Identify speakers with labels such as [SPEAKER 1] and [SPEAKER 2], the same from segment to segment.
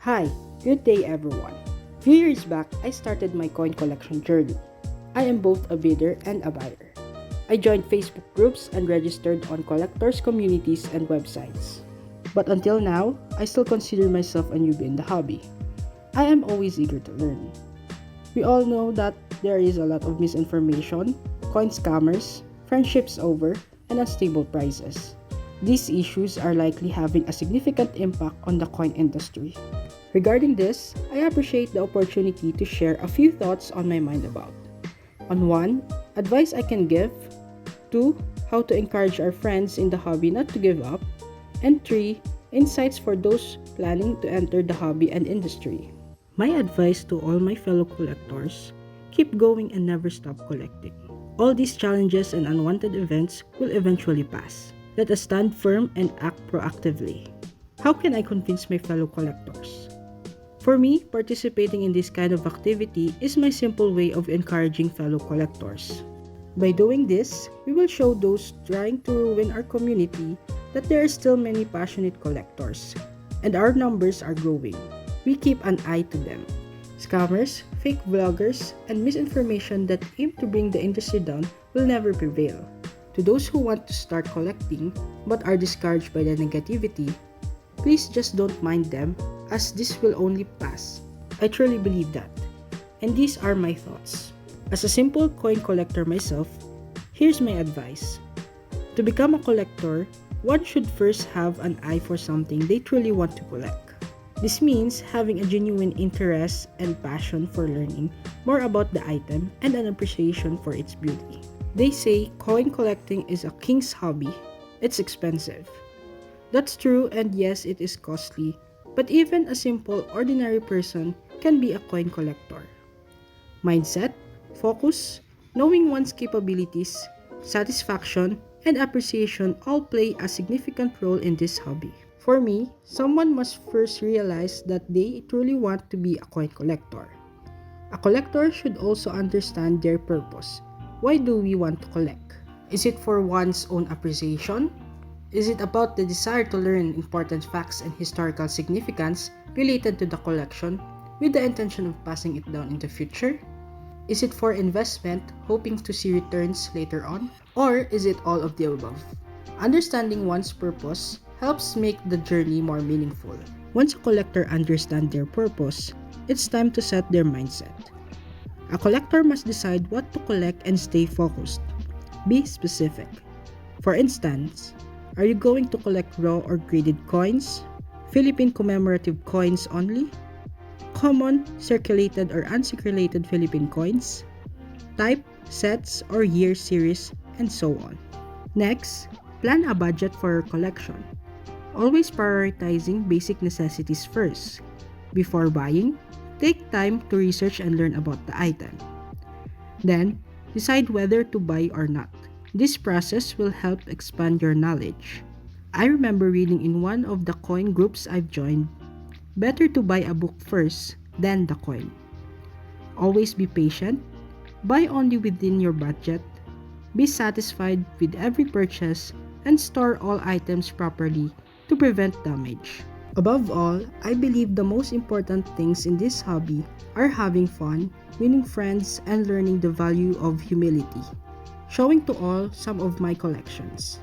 [SPEAKER 1] Hi, good day everyone. Few years back, I started my coin collection journey. I am both a bidder and a buyer. I joined Facebook groups and registered on collectors communities and websites. But until now, I still consider myself a newbie in the hobby. I am always eager to learn. We all know that there is a lot of misinformation, coin scammers, friendships over, and unstable prices. These issues are likely having a significant impact on the coin industry. Regarding this, I appreciate the opportunity to share a few thoughts on my mind about. On 1, advice I can give. 2, how to encourage our friends in the hobby not to give up. And 3, insights for those planning to enter the hobby and industry. My advice to all my fellow collectors, keep going and never stop collecting. All these challenges and unwanted events will eventually pass. Let us stand firm and act proactively. How can I convince my fellow collectors? For me, participating in this kind of activity is my simple way of encouraging fellow collectors. By doing this, we will show those trying to ruin our community that there are still many passionate collectors, and our numbers are growing. We keep an eye to them. Scammers, fake vloggers, and misinformation that aim to bring the industry down will never prevail. To those who want to start collecting but are discouraged by the negativity, please just don't mind them, as this will only pass. I truly believe that. And these are my thoughts. As a simple coin collector myself, here's my advice. To become a collector, one should first have an eye for something they truly want to collect. This means having a genuine interest and passion for learning more about the item and an appreciation for its beauty. They say coin collecting is a king's hobby. It's expensive. That's true, and yes, it is costly, but even a simple, ordinary person can be a coin collector. Mindset, focus, knowing one's capabilities, satisfaction, and appreciation all play a significant role in this hobby. For me, someone must first realize that they truly want to be a coin collector. A collector should also understand their purpose. Why do we want to collect? Is it for one's own appreciation? Is it about the desire to learn important facts and historical significance related to the collection with the intention of passing it down in the future? Is it for investment, hoping to see returns later on? Or is it all of the above? Understanding one's purpose helps make the journey more meaningful. Once a collector understands their purpose, it's time to set their mindset. A collector must decide what to collect and stay focused. Be specific. For instance, are you going to collect raw or graded coins? Philippine commemorative coins only? Common, circulated or uncirculated Philippine coins? Type, sets, or year series, and so on. Next, plan a budget for your collection. Always prioritizing basic necessities first. Before buying, take time to research and learn about the item. Then, decide whether to buy or not. This process will help expand your knowledge. I remember reading in one of the coin groups I've joined, better to buy a book first, then the coin. Always be patient, buy only within your budget, be satisfied with every purchase, and store all items properly to prevent damage. Above all, I believe the most important things in this hobby are having fun, winning friends, and learning the value of humility. Showing to all some of my collections.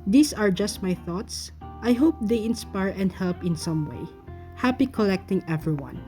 [SPEAKER 1] These are just my thoughts. I hope they inspire and help in some way. Happy collecting, everyone!